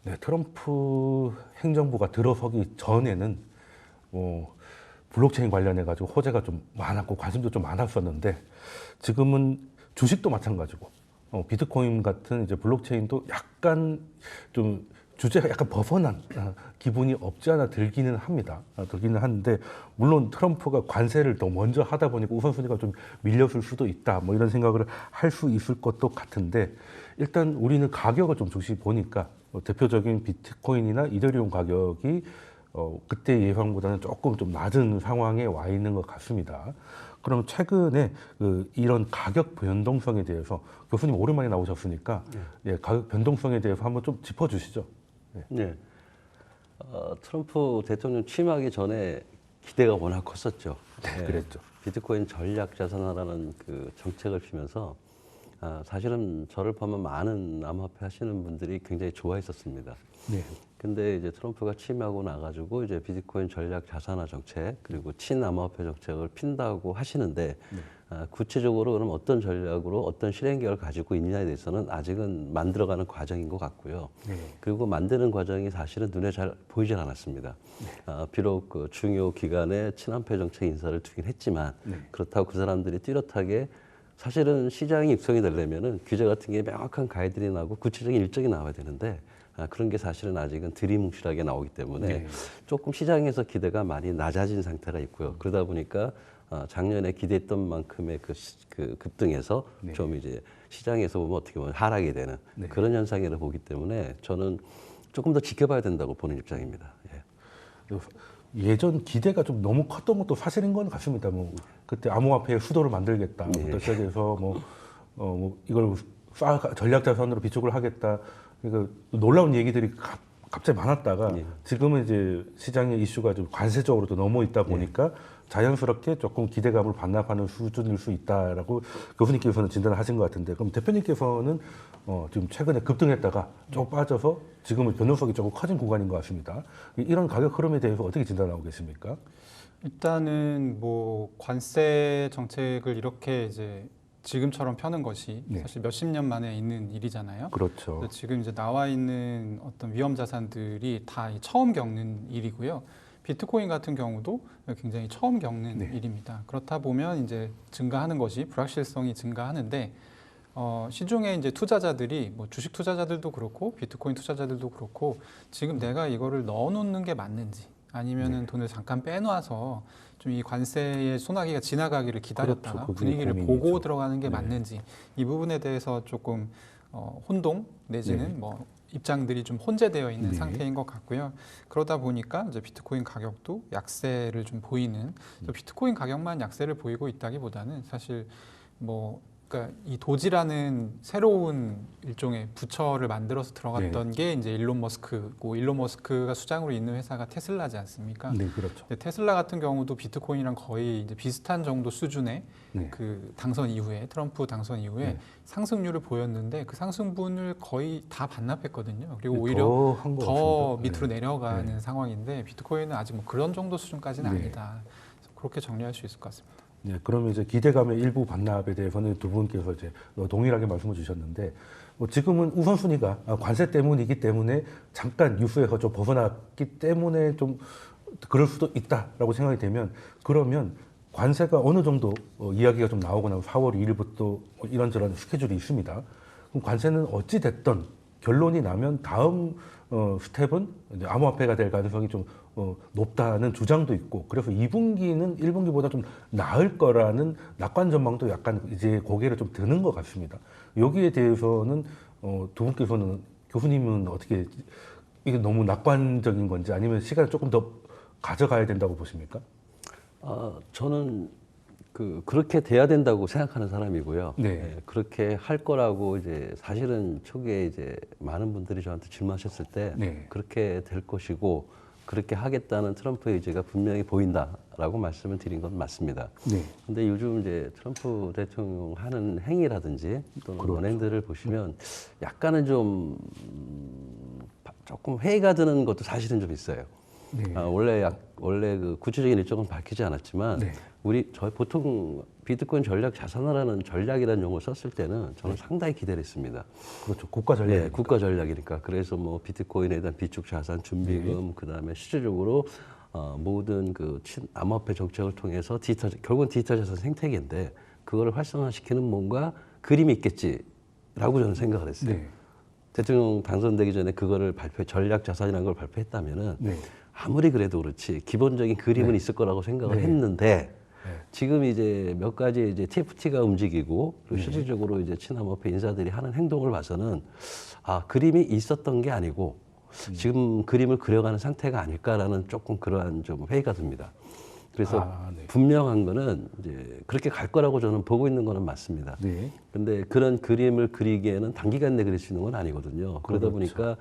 네, 트럼프 행정부가 들어서기 전에는 블록체인 관련해 가지고 호재가 좀 많았고 관심도 좀 많았었는데 지금은 주식도 마찬가지고 비트코인 같은 이제 블록체인도 약간 좀 주제가 약간 벗어난 기분이 없지 않아 들기는 합니다. 들기는 하는데 물론 트럼프가 관세를 더 먼저 하다 보니까 우선순위가 좀 밀렸을 수도 있다. 뭐 이런 생각을 할 수 있을 것도 같은데 일단 우리는 가격을 좀 조시 보니까 대표적인 비트코인이나 이더리움 가격이 그때 예상보다는 조금 좀 낮은 상황에 와 있는 것 같습니다. 그럼 최근에 이런 가격 변동성에 대해서 교수님 오랜만에 나오셨으니까 예, 가격 변동성에 대해서 한번 좀 짚어주시죠. 네. 트럼프 대통령 취임하기 전에 기대가 워낙 컸었죠. 네, 그랬죠. 비트코인 전략 자산화라는 그 정책을 피면서 사실은 저를 포함한 많은 암호화폐 하시는 분들이 굉장히 좋아했었습니다. 네. 근데 이제 트럼프가 취임하고 나가지고 이제 비트코인 전략 자산화 정책 그리고 친암호화폐 정책을 핀다고 하시는데 구체적으로 그럼 어떤 전략으로 어떤 실행 계획을 가지고 있느냐에 대해서는 아직은 만들어가는 과정인 것 같고요. 네. 그리고 만드는 과정이 사실은 눈에 잘 보이질 않았습니다. 비록 그 중요 기관에 친환폐 정책 인사를 두긴 했지만 그렇다고 그 사람들이 뚜렷하게 사실은 시장이 육성이 되려면은 규제 같은 게 명확한 가이드라인하고 구체적인 일정이 나와야 되는데 그런 게 사실은 아직은 들이뭉실하게 나오기 때문에 조금 시장에서 기대가 많이 낮아진 상태가 있고요. 그러다 보니까 작년에 기대했던 만큼의 그 급등에서 좀 이제 시장에서 보면 어떻게 보면 하락이 되는 그런 현상이라 보기 때문에 저는 조금 더 지켜봐야 된다고 보는 입장입니다. 예전 기대가 좀 너무 컸던 것도 사실인 건 같습니다. 뭐 그때 암호화폐의 수도를 만들겠다부터 시작해서 뭐 이걸 전략 자산으로 비축을 하겠다. 그러니까 놀라운 얘기들이 갑자기 많았다가 지금은 이제 시장의 이슈가 좀 관세적으로도 넘어 있다 보니까 자연스럽게 조금 기대감을 반납하는 수준일 수 있다라고 교수님께서는 진단을 하신 것 같은데 그럼 대표님께서는 지금 최근에 급등했다가 조금 빠져서 지금은 변동성이 조금 커진 구간인 것 같습니다. 이런 가격 흐름에 대해서 어떻게 진단하고 계십니까? 일단은 뭐 관세 정책을 이렇게 이제 지금처럼 펴는 것이 사실 몇십 년 만에 있는 일이잖아요. 그렇죠. 그래서 지금 이제 나와 있는 어떤 위험 자산들이 다 처음 겪는 일이고요. 비트코인 같은 경우도 굉장히 처음 겪는 일입니다. 그렇다 보면 이제 증가하는 것이 불확실성이 증가하는데 시중에 이제 투자자들이 뭐 주식 투자자들도 그렇고 비트코인 투자자들도 그렇고 지금 내가 이거를 넣어놓는 게 맞는지 아니면은 돈을 잠깐 빼놔서 좀 이 관세의 소나기가 지나가기를 기다렸다가 그렇죠. 분위기를 고민이죠. 보고 들어가는 게 맞는지 이 부분에 대해서 조금 혼동 내지는 뭐 입장들이 좀 혼재되어 있는 상태인 것 같고요. 그러다 보니까 이제 비트코인 가격도 약세를 좀 보이는 비트코인 가격만 약세를 보이고 있다기보다는 사실 뭐 그러니까 이 도지라는 새로운 일종의 부처를 만들어서 들어갔던 게 이제 일론 머스크고 일론 머스크가 수장으로 있는 회사가 테슬라지 않습니까? 네, 그렇죠. 테슬라 같은 경우도 비트코인이랑 거의 이제 비슷한 정도 수준의 그 당선 이후에 트럼프 당선 이후에 상승률을 보였는데 그 상승분을 거의 다 반납했거든요. 그리고 오히려 더 밑으로 내려가는 상황인데 비트코인은 아직 뭐 그런 정도 수준까지는 아니다. 그래서 그렇게 정리할 수 있을 것 같습니다. 네, 그러면 이제 기대감의 일부 반납에 대해서는 두 분께서 이제 동일하게 말씀을 주셨는데 지금은 우선순위가 관세 때문이기 때문에 잠깐 뉴스에서 좀 벗어났기 때문에 좀 그럴 수도 있다라고 생각이 되면 그러면 관세가 어느 정도 이야기가 좀 나오거나 4월 2일부터 이런저런 스케줄이 있습니다. 그럼 관세는 어찌 됐던 결론이 나면 다음 스텝은 이제 암호화폐가 될 가능성이 좀 높다는 주장도 있고 그래서 2분기는 1분기보다 좀 나을 거라는 낙관 전망도 약간 이제 고개를 좀 드는 것 같습니다. 여기에 대해서는 두 분께서는 교수님은 어떻게 이게 너무 낙관적인 건지 아니면 시간을 조금 더 가져가야 된다고 보십니까? 저는 그렇게 돼야 된다고 생각하는 사람이고요. 그렇게 할 거라고 이제 사실은 초기에 이제 많은 분들이 저한테 질문하셨을 때 그렇게 될 것이고 그렇게 하겠다는 트럼프의 의지가 분명히 보인다라고 말씀을 드린 건 맞습니다. 근데 요즘 이제 트럼프 대통령 하는 행위라든지 또는 언행들을 보시면 약간은 좀 조금 회의가 드는 것도 사실은 좀 있어요. 네. 원래 그 구체적인 일정은 밝히지 않았지만 네. 저희 보통 비트코인 전략 자산화라는 전략이라는 용어 썼을 때는 저는 상당히 기대를 했습니다. 그렇죠. 국가 전략. 네, 국가 전략이니까. 그래서 뭐 비트코인에 대한 비축 자산 준비금, 그다음에 실질적으로 모든 그 암호화폐 정책을 통해서 결국은 디지털 자산 생태계인데 그거를 활성화시키는 뭔가 그림이 있겠지라고 저는 생각을 했어요. 네. 대통령 당선되기 전에 그거를 전략 자산이라는 걸 발표했다면은 네. 아무리 그래도 그렇지 기본적인 그림은 있을 거라고 생각을 했는데 지금 이제 몇 가지 이제 TFT가 움직이고 그리고 실질적으로 이제 친암호폐 인사들이 하는 행동을 봐서는 그림이 있었던 게 아니고 지금 그림을 그려가는 상태가 아닐까라는 조금 그러한 좀 회의가 듭니다. 그래서 네. 분명한 거는 이제 그렇게 갈 거라고 저는 보고 있는 거는 맞습니다. 네. 근데 그런 그림을 그리기에는 단기간 내에 그릴 수 있는 건 아니거든요. 그러다 보니까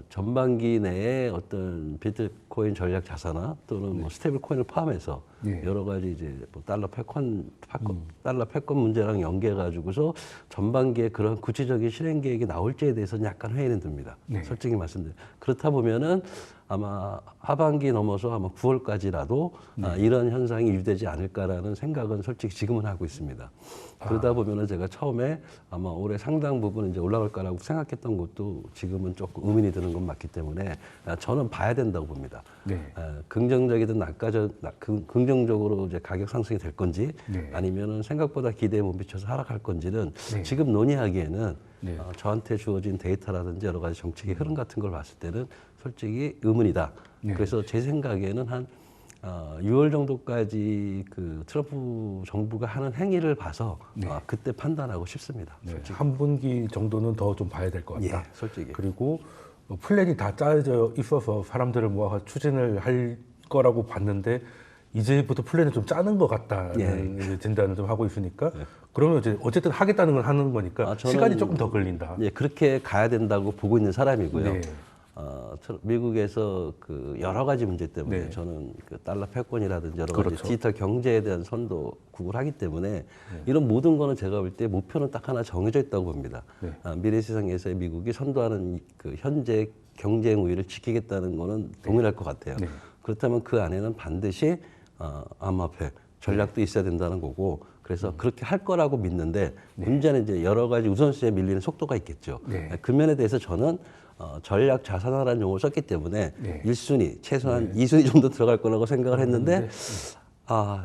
전반기 내에 어떤 비트코인 전략 자산화 또는 뭐 스테이블 코인을 포함해서 여러 가지 이제 뭐 달러 패권 문제랑 연계해 가지고서 전반기에 그런 구체적인 실행 계획이 나올지에 대해서는 약간 회의는 듭니다. 솔직히 말씀드려. 그렇다 보면은 아마 하반기 넘어서 아마 9월까지라도 이런 현상이 유지되지 않을까라는 생각은 솔직히 지금은 하고 있습니다. 그러다 보면은 제가 처음에 아마 올해 상당 부분 이제 올라갈 거라고 생각했던 것도 지금은 조금 의문이 드는 건 맞기 때문에 저는 봐야 된다고 봅니다. 긍정적이든 긍정적으로 이제 가격 상승이 될 건지 아니면은 생각보다 기대에 못 미쳐서 하락할 건지는 지금 논의하기에는 저한테 주어진 데이터라든지 여러 가지 정책의 흐름 같은 걸 봤을 때는 솔직히 의문이다. 그래서 제 생각에는 한 6월 정도까지 그 트럼프 정부가 하는 행위를 봐서 그때 판단하고 싶습니다. 한 분기 정도는 더 좀 봐야 될 것 같다. 솔직히. 그리고 플랜이 다 짜져 있어서 사람들을 모아서 추진을 할 거라고 봤는데 이제부터 플랜을 좀 짜는 것 같다는 진단을 좀 하고 있으니까 그러면 이제 어쨌든 하겠다는 걸 하는 거니까 시간이 조금 더 걸린다. 그렇게 가야 된다고 보고 있는 사람이고요. 미국에서 그 여러 가지 문제 때문에 저는 그 달러 패권이라든지 여러 가지 디지털 경제에 대한 선도 구글하기 때문에 이런 모든 거는 제가 볼 때 목표는 딱 하나 정해져 있다고 봅니다. 미래 세상에서의 미국이 선도하는 그 현재 경쟁 우위를 지키겠다는 거는 동일할 것 같아요. 그렇다면 그 안에는 반드시 암호화폐 전략도 있어야 된다는 거고 그래서 그렇게 할 거라고 믿는데 문제는 이제 여러 가지 우선순위에 밀리는 속도가 있겠죠. 그 면에 대해서 저는 전략 자산화라는 용어를 썼기 때문에 1순위, 최소한 2순위 정도 들어갈 거라고 생각을 했는데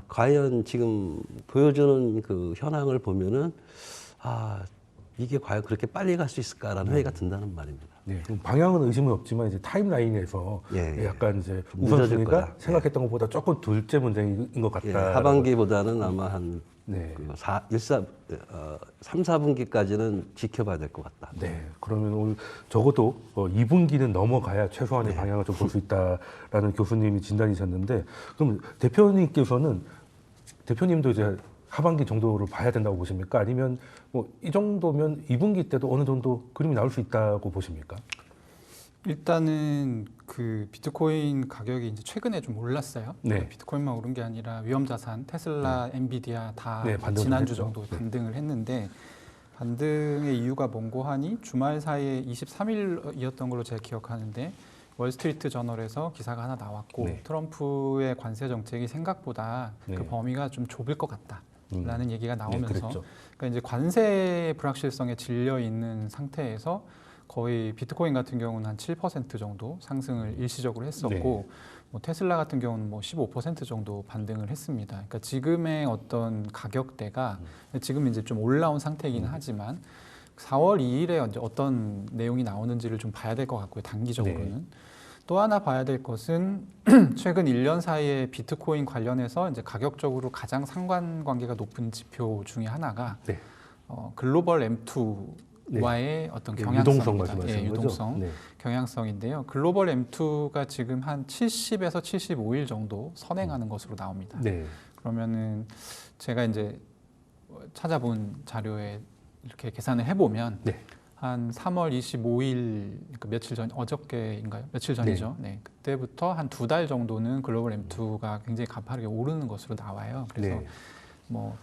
과연 지금 보여주는 그 현황을 보면은 이게 과연 그렇게 빨리 갈 수 있을까라는 회의가 든다는 말입니다. 그럼 방향은 의심은 없지만 이제 타임라인에서 약간 이제 우선순위가 생각했던 것보다 조금 둘째 문제인 것 같다. 하반기보다는 아마 한 3, 4분기까지는 지켜봐야 될 것 같다. 그러면 오늘 적어도 2분기는 넘어가야 최소한의 방향을 좀 볼 수 있다라는 교수님이 진단이셨는데 그럼 대표님도 이제 하반기 정도를 봐야 된다고 보십니까? 아니면 뭐 이 정도면 2분기 때도 어느 정도 그림이 나올 수 있다고 보십니까? 일단은 그 비트코인 가격이 이제 최근에 좀 올랐어요. 비트코인만 오른 게 아니라 위험자산, 테슬라, 엔비디아 다 지난주 정도 반등을 했는데 반등의 이유가 뭔고 하니 주말 사이에 23일이었던 걸로 제가 기억하는데 월스트리트 저널에서 기사가 하나 나왔고 트럼프의 관세 정책이 생각보다 그 범위가 좀 좁을 것 같다라는 얘기가 나오면서 그러니까 이제 관세 불확실성에 질려 있는 상태에서 거의 비트코인 같은 경우는 한 7% 정도 상승을 일시적으로 했었고 뭐 테슬라 같은 경우는 뭐 15% 정도 반등을 했습니다. 그러니까 지금의 어떤 가격대가 지금 이제 좀 올라온 상태이긴 하지만 4월 2일에 이제 어떤 내용이 나오는지를 좀 봐야 될 것 같고요. 단기적으로는. 또 하나 봐야 될 것은 최근 1년 사이에 비트코인 관련해서 이제 가격적으로 가장 상관관계가 높은 지표 중에 하나가 글로벌 M2와의 어떤 경향성입니다. 유동성, 경향성인데요. 글로벌 M2가 지금 한 70에서 75일 정도 선행하는 것으로 나옵니다. 그러면은 제가 이제 찾아본 자료에 이렇게 계산을 해보면 한 3월 25일 그러니까 며칠 전 어저께인가요? 며칠 전이죠. 그때부터 한 2달 정도는 글로벌 M2가 굉장히 가파르게 오르는 것으로 나와요. 그래서 뭐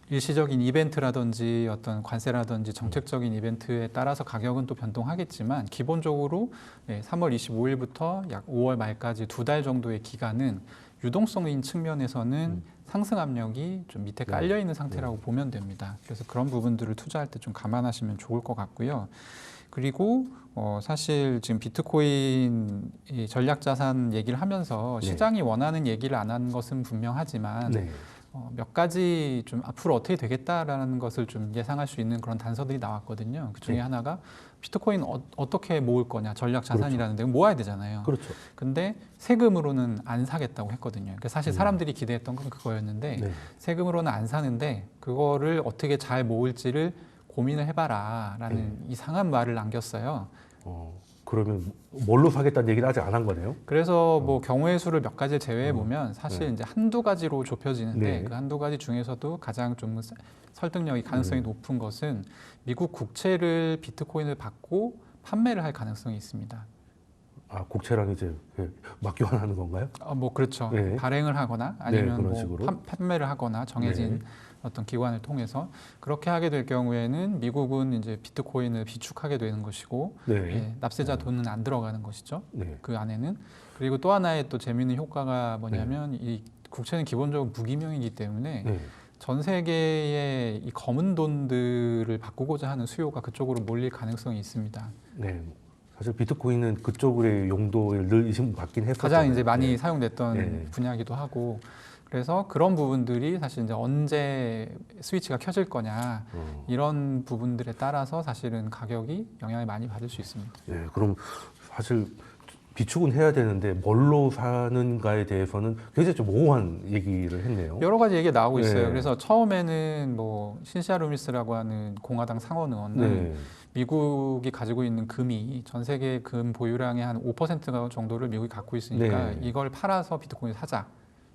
일시적인 이벤트라든지 어떤 관세라든지 정책적인 이벤트에 따라서 가격은 또 변동하겠지만 기본적으로 3월 25일부터 약 5월 말까지 2달 정도의 기간은 유동성인 측면에서는 상승 압력이 좀 밑에 깔려 있는 상태라고 보면 됩니다. 그래서 그런 부분들을 투자할 때 좀 감안하시면 좋을 것 같고요. 그리고 사실 지금 비트코인 이 전략자산 얘기를 하면서 시장이 원하는 얘기를 안 한 것은 분명하지만 몇 가지 좀 앞으로 어떻게 되겠다라는 것을 좀 예상할 수 있는 그런 단서들이 나왔거든요. 그 중에 하나가 비트코인 어떻게 모을 거냐, 전략 자산이라는 데 모아야 되잖아요. 그렇죠. 근데 세금으로는 안 사겠다고 했거든요. 그러니까 사실 사람들이 기대했던 건 그거였는데 세금으로는 안 사는데 그거를 어떻게 잘 모을지를 고민을 해봐라라는 이상한 말을 남겼어요. 그러면 뭘로 사겠다는 얘기는 아직 안 한 거네요? 그래서 뭐 경우의 수를 몇 가지를 제외해 보면 사실 이제 한두 가지로 좁혀지는데 네. 그 한두 가지 중에서도 가장 좀 설득력이 가능성이 높은 것은 미국 국채를 비트코인을 받고 판매를 할 가능성이 있습니다. 아, 국채랑 이제 막 교환하는 건가요? 뭐 그렇죠. 네. 발행을 하거나 아니면 그런 뭐 식으로. 판매를 하거나 정해진 어떤 기관을 통해서 그렇게 하게 될 경우에는 미국은 이제 비트코인을 비축하게 되는 것이고 납세자 돈은 안 들어가는 것이죠. 그 안에는. 그리고 또 하나의 또 재미있는 효과가 뭐냐면 이 국채는 기본적으로 무기명이기 때문에 전 세계의 이 검은 돈들을 바꾸고자 하는 수요가 그쪽으로 몰릴 가능성이 있습니다. 네. 사실 비트코인은 그쪽의 용도를 늘 의심받긴 했었잖아요. 가장 이제 많이 사용됐던 분야이기도 하고 그래서 그런 부분들이 사실 이제 언제 스위치가 켜질 거냐 이런 부분들에 따라서 사실은 가격이 영향을 많이 받을 수 있습니다. 네, 그럼 사실 비축은 해야 되는데 뭘로 사는가에 대해서는 굉장히 좀 모호한 얘기를 했네요. 여러 가지 얘기가 나오고 있어요. 그래서 처음에는 뭐 신시아 루미스라고 하는 공화당 상원 의원은 미국이 가지고 있는 금이 전 세계 금 보유량의 한 5% 정도를 미국이 갖고 있으니까 이걸 팔아서 비트코인을 사자.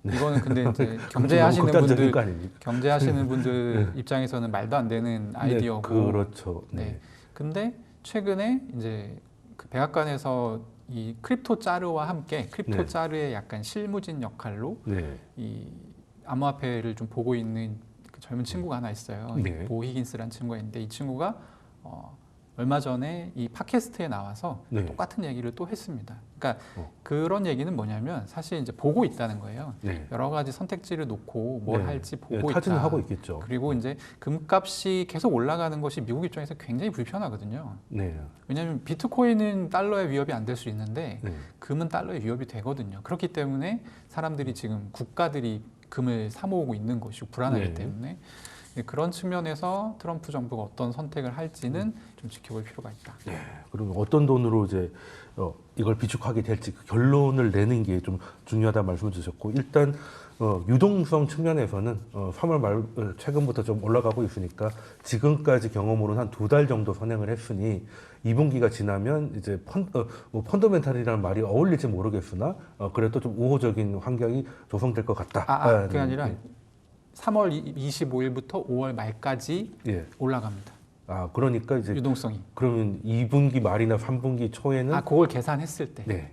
이거는 근데 이제 경제하시는 분들 입장에서는 말도 안 되는 아이디어고. 그렇죠. 근데 최근에 이제 그 백악관에서 이 크립토 짜르와 함께 크립토 짜르의 약간 실무진 역할로 이 암호화폐를 좀 보고 있는 그 젊은 친구가 하나 있어요. 보 히긴스라는 친구가 있는데 이 친구가 얼마 전에 이 팟캐스트에 나와서 똑같은 얘기를 또 했습니다. 그러니까 그런 얘기는 뭐냐면 사실 이제 보고 있다는 거예요. 여러 가지 선택지를 놓고 뭘 할지 보고 있다. 타진을 하고 있겠죠. 그리고 이제 금값이 계속 올라가는 것이 미국 입장에서 굉장히 불편하거든요. 왜냐하면 비트코인은 달러의 위협이 안 될 수 있는데 금은 달러의 위협이 되거든요. 그렇기 때문에 사람들이 지금 국가들이 금을 사 모으고 있는 것이고 불안하기 때문에 그런 측면에서 트럼프 정부가 어떤 선택을 할지는 좀 지켜볼 필요가 있다. 그럼 어떤 돈으로 이제 이걸 비축하게 될지 그 결론을 내는 게 좀 중요하다 말씀을 주셨고 일단 유동성 측면에서는 3월 말 최근부터 좀 올라가고 있으니까 지금까지 경험으로는 한 2달 정도 선행을 했으니 2분기가 지나면 이제 펀더멘탈이라는 말이 어울릴지 모르겠으나 그래도 좀 우호적인 환경이 조성될 것 같다. 그게 아니라 3월 25일부터 5월 말까지 올라갑니다. 그러니까 이제 유동성이. 그러면 2분기 말이나 3분기 초에는 그걸 계산했을 때.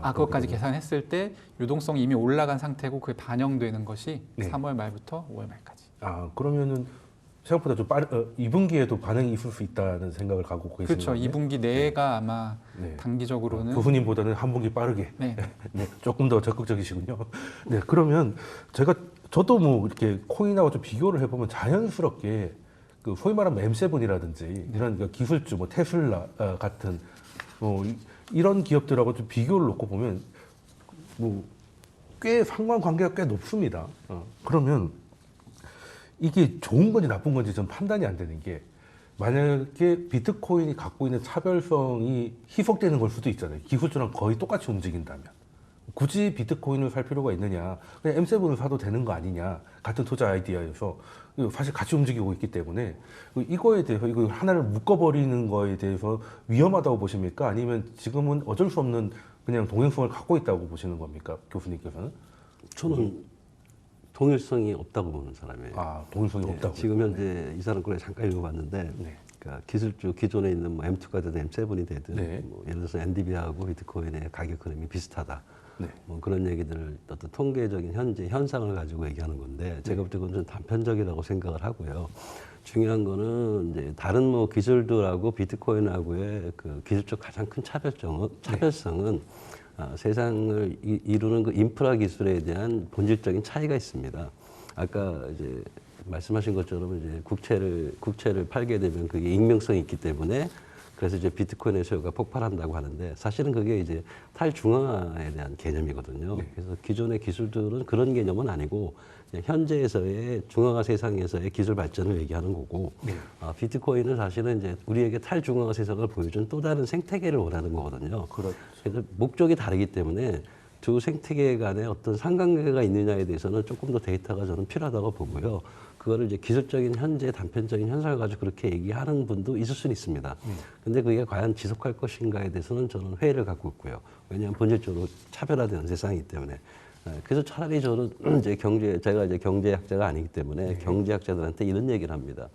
그것까지 계산했을 때 유동성이 이미 올라간 상태고 그게 반영되는 것이 3월 말부터 5월 말까지. 그러면은 생각보다 좀 2분기에도 반응이 있을 수 있다는 생각을 갖고 계시는 그렇죠. 거예요? 2분기 내가 아마 단기적으로는 교수님보다는 한 분기 빠르게 조금 더 적극적이시군요. 그러면 저도 뭐 이렇게 코인하고 좀 비교를 해보면 자연스럽게 그 소위 말하면 M7이라든지 이런 기술주, 뭐 테슬라 같은 이런 기업들하고 좀 비교를 놓고 보면 뭐 꽤 상관관계가 꽤 높습니다. 그러면 이게 좋은 건지 나쁜 건지 좀 판단이 안 되는 게 만약에 비트코인이 갖고 있는 차별성이 희석되는 걸 수도 있잖아요. 기술주랑 거의 똑같이 움직인다면. 굳이 비트코인을 살 필요가 있느냐. 그냥 M7을 사도 되는 거 아니냐. 같은 투자 아이디어에서 사실 같이 움직이고 있기 때문에 이거에 대해서 이거 하나를 묶어버리는 거에 대해서 위험하다고 보십니까? 아니면 지금은 어쩔 수 없는 그냥 동행성을 갖고 있다고 보시는 겁니까? 교수님께서는? 저는 동일성이 없다고 보는 사람이에요. 동일성이 없다고. 지금 현재 이사람권에 잠깐 읽어봤는데 그러니까 기술주 기존에 있는 뭐 M2가 되든 M7이 되든 네. 뭐 예를 들어서 엔비디아하고 비트코인의 가격 흐름이 비슷하다. 네. 뭐 그런 얘기들을 어떤 통계적인 현재 현상을 가지고 얘기하는 건데 제가 볼 때 그건 좀 단편적이라고 생각을 하고요. 중요한 거는 이제 다른 뭐 기술들하고 비트코인하고의 그 기술적 가장 큰 차별성은 세상을 이루는 그 인프라 기술에 대한 본질적인 차이가 있습니다. 아까 이제 말씀하신 것처럼 이제 국채를 팔게 되면 그게 익명성이 있기 때문에 그래서 이제 비트코인의 수요가 폭발한다고 하는데 사실은 그게 이제 탈중앙화에 대한 개념이거든요. 그래서 기존의 기술들은 그런 개념은 아니고 그냥 현재에서의 중앙화 세상에서의 기술 발전을 얘기하는 거고 비트코인은 사실은 이제 우리에게 탈중앙화 세상을 보여준 또 다른 생태계를 원하는 거거든요. 그렇죠. 그래서 목적이 다르기 때문에 두 생태계 간에 어떤 상관관계가 있느냐에 대해서는 조금 더 데이터가 저는 필요하다고 보고요. 그거를 이제 기술적인 현재 단편적인 현상을 가지고 그렇게 얘기하는 분도 있을 수는 있습니다. 근데 그게 과연 지속할 것인가에 대해서는 저는 회의를 갖고 있고요. 왜냐하면 본질적으로 차별화되는 세상이기 때문에. 그래서 차라리 저는 이제 제가 이제 경제학자가 아니기 때문에 경제학자들한테 이런 얘기를 합니다.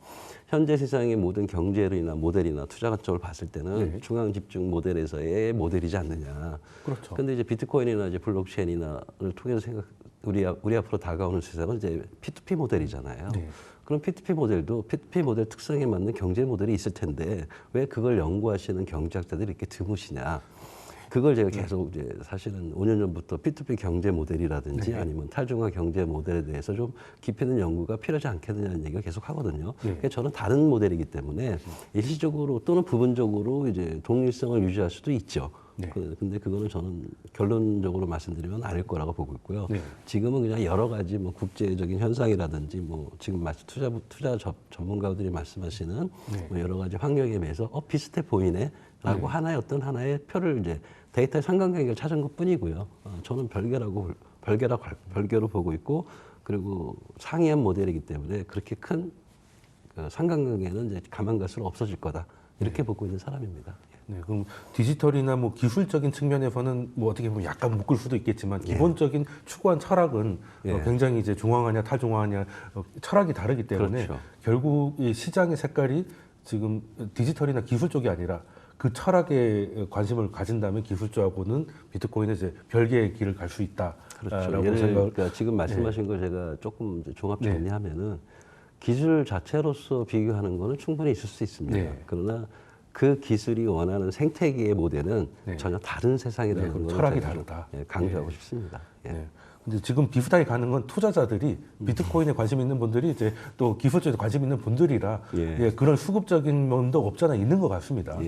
현재 세상의 모든 경제론이나 모델이나 투자 관점을 봤을 때는 중앙 집중 모델에서의 모델이지 않느냐. 그렇죠. 근데 이제 비트코인이나 이제 블록체인이나를 통해서 우리 앞으로 다가오는 세상은 이제 P2P 모델이잖아요. 그럼 P2P 모델 특성에 맞는 경제 모델이 있을 텐데 왜 그걸 연구하시는 경제학자들이 이렇게 드무시냐. 그걸 제가 계속 이제 사실은 5년 전부터 P2P 경제 모델이라든지 아니면 탈중앙 경제 모델에 대해서 좀 깊이 있는 연구가 필요하지 않겠느냐는 얘기를 계속 하거든요. 그러니까 저는 다른 모델이기 때문에 일시적으로 또는 부분적으로 이제 동일성을 유지할 수도 있죠. 근데 그거는 저는 결론적으로 말씀드리면 아닐 거라고 보고 있고요. 지금은 그냥 여러 가지 뭐 국제적인 현상이라든지 뭐 지금 투자 전문가들이 말씀하시는 뭐 여러 가지 환경에 비해서 비슷해 보이네라고 하나의 표를 이제 데이터의 상관관계를 찾은 것뿐이고요. 저는 별개로 보고 있고 그리고 상이한 모델이기 때문에 그렇게 큰 상관관계는 이제 가만 갈수록 없어질 거다 이렇게 보고 있는 사람입니다. 네, 그럼 디지털이나 뭐 기술적인 측면에서는 뭐 어떻게 보면 약간 묶을 수도 있겠지만 기본적인 추구한 철학은 굉장히 이제 중앙화냐 탈중앙화냐 철학이 다르기 때문에 그렇죠. 결국 이 시장의 색깔이 지금 디지털이나 기술 쪽이 아니라 그 철학에 관심을 가진다면 기술적하고는 비트코인은 이제 별개의 길을 갈 수 있다라고 그렇죠. 생각을. 그러니까 지금 말씀하신 거 제가 조금 이제 종합 정리하면은 기술 자체로서 비교하는 거는 충분히 있을 수 있습니다. 그러나 그 기술이 원하는 생태계의 모델은 전혀 다른 세상이라는 걸 철학이 다르다. 강조하고 싶습니다. 근데 지금 비슷하게 가는 건 투자자들이 비트코인에 관심 있는 분들이 이제 또 기술 쪽에 관심 있는 분들이라 그런 수급적인 면도 없잖아 있는 것 같습니다.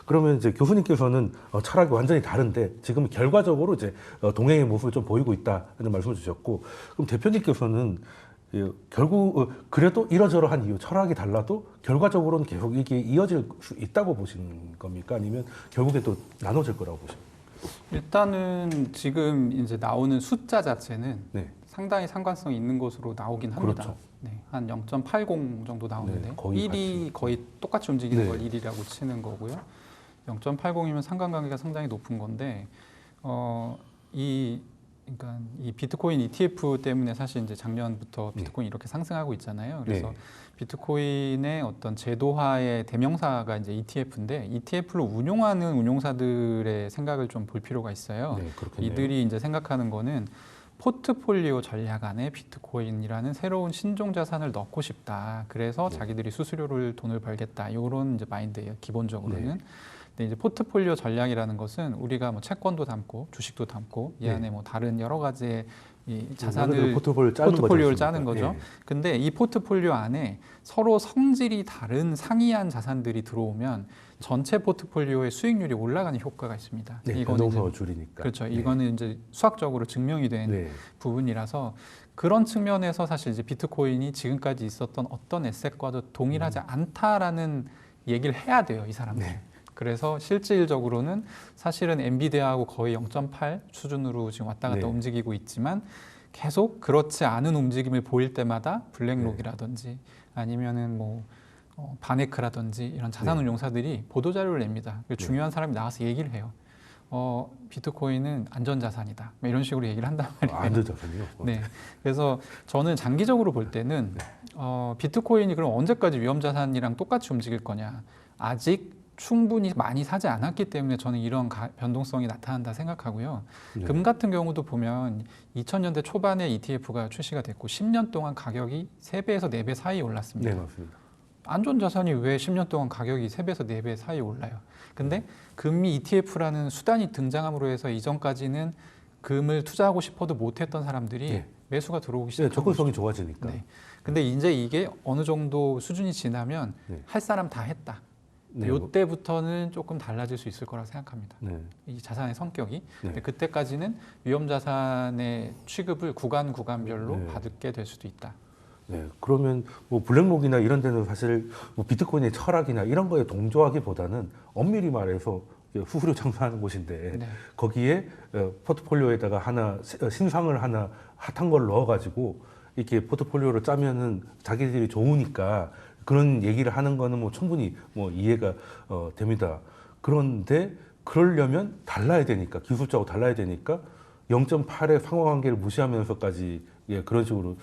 그러면 이제 교수님께서는 철학이 완전히 다른데 지금 결과적으로 이제 동행의 모습을 좀 보이고 있다는 말씀을 주셨고 그럼 대표님께서는 결국 그래도 이러저러한 이유 철학이 달라도 결과적으로는 계속 이게 이어질 수 있다고 보시는 겁니까? 아니면 결국에 또 나눠질 거라고 보십니까? 일단은 지금 이제 나오는 숫자 자체는 상당히 상관성이 있는 것으로 나오긴 합니다. 그렇죠. 한 0.80 정도 나오는데 거의 1이 거의 똑같이 움직이는 걸 1이라고 치는 거고요. 0.80이면 상관관계가 상당히 높은 건데 그러니까 이 비트코인 ETF 때문에 사실 이제 작년부터 비트코인 이렇게 상승하고 있잖아요. 그래서 비트코인의 어떤 제도화의 대명사가 이제 ETF인데 ETF를 운용하는 운용사들의 생각을 좀 볼 필요가 있어요. 이들이 이제 생각하는 거는 포트폴리오 전략 안에 비트코인이라는 새로운 신종 자산을 넣고 싶다. 그래서 자기들이 수수료를 돈을 벌겠다. 이런 이제 마인드예요. 기본적으로는. 근데 이제 포트폴리오 전략이라는 것은 우리가 뭐 채권도 담고 주식도 담고 이 안에 뭐 다른 여러 가지의 이 자산을 포트폴리오를 짜는 거죠. 근데 이 포트폴리오 안에 서로 성질이 다른 상이한 자산들이 들어오면 전체 포트폴리오의 수익률이 올라가는 효과가 있습니다. 변동성을 줄이니까. 그렇죠. 이거는 이제 수학적으로 증명이 된 부분이라서 그런 측면에서 사실 이제 비트코인이 지금까지 있었던 어떤 에셋과도 동일하지 않다라는 얘기를 해야 돼요, 이 사람들. 그래서 실질적으로는 사실은 엔비디아하고 거의 0.8 수준으로 지금 왔다 갔다 움직이고 있지만 계속 그렇지 않은 움직임을 보일 때마다 블랙록이라든지 아니면은 뭐 바네크라든지 이런 자산운용사들이 보도자료를 냅니다. 중요한 사람이 나와서 얘기를 해요. 비트코인은 안전자산이다. 뭐 이런 식으로 얘기를 한단 말이에요. 안전자산이요? 네. 그래서 저는 장기적으로 볼 때는 비트코인이 그럼 언제까지 위험자산이랑 똑같이 움직일 거냐. 아직 충분히 많이 사지 않았기 때문에 저는 이런 변동성이 나타난다 생각하고요. 네. 금 같은 경우도 보면 2000년대 초반에 ETF가 출시가 됐고 10년 동안 가격이 3배에서 4배 사이 올랐습니다. 네, 맞습니다. 안전자산이 왜 10년 동안 가격이 3배에서 4배 사이 올라요? 근데 금리 ETF라는 수단이 등장함으로 해서 이전까지는 금을 투자하고 싶어도 못했던 사람들이 네. 매수가 들어오기 네, 시작한 접근성이 좋아지니까. 네. 근데 이제 이게 어느 정도 수준이 지나면 네. 할 사람 다 했다. 네, 이때부터는 조금 달라질 수 있을 거라 생각합니다. 네. 이 자산의 성격이. 네. 근데 그때까지는 위험자산의 취급을 구간별로 네. 받게 될 수도 있다. 네, 그러면 뭐 블랙록이나 이런 데는 사실 뭐 비트코인의 철학이나 이런 거에 동조하기보다는 엄밀히 말해서 후후로 장사하는 곳인데 네. 거기에 포트폴리오에다가 하나 신상을 하나 핫한 걸 넣어가지고 이렇게 포트폴리오를 짜면은 자기들이 좋으니까 그런 얘기를 하는 거는 뭐 충분히 뭐 이해가 됩니다. 그런데 그러려면 달라야 되니까 기술적으로 달라야 되니까 0.8의 상호관계를 무시하면서까지 그런 식으로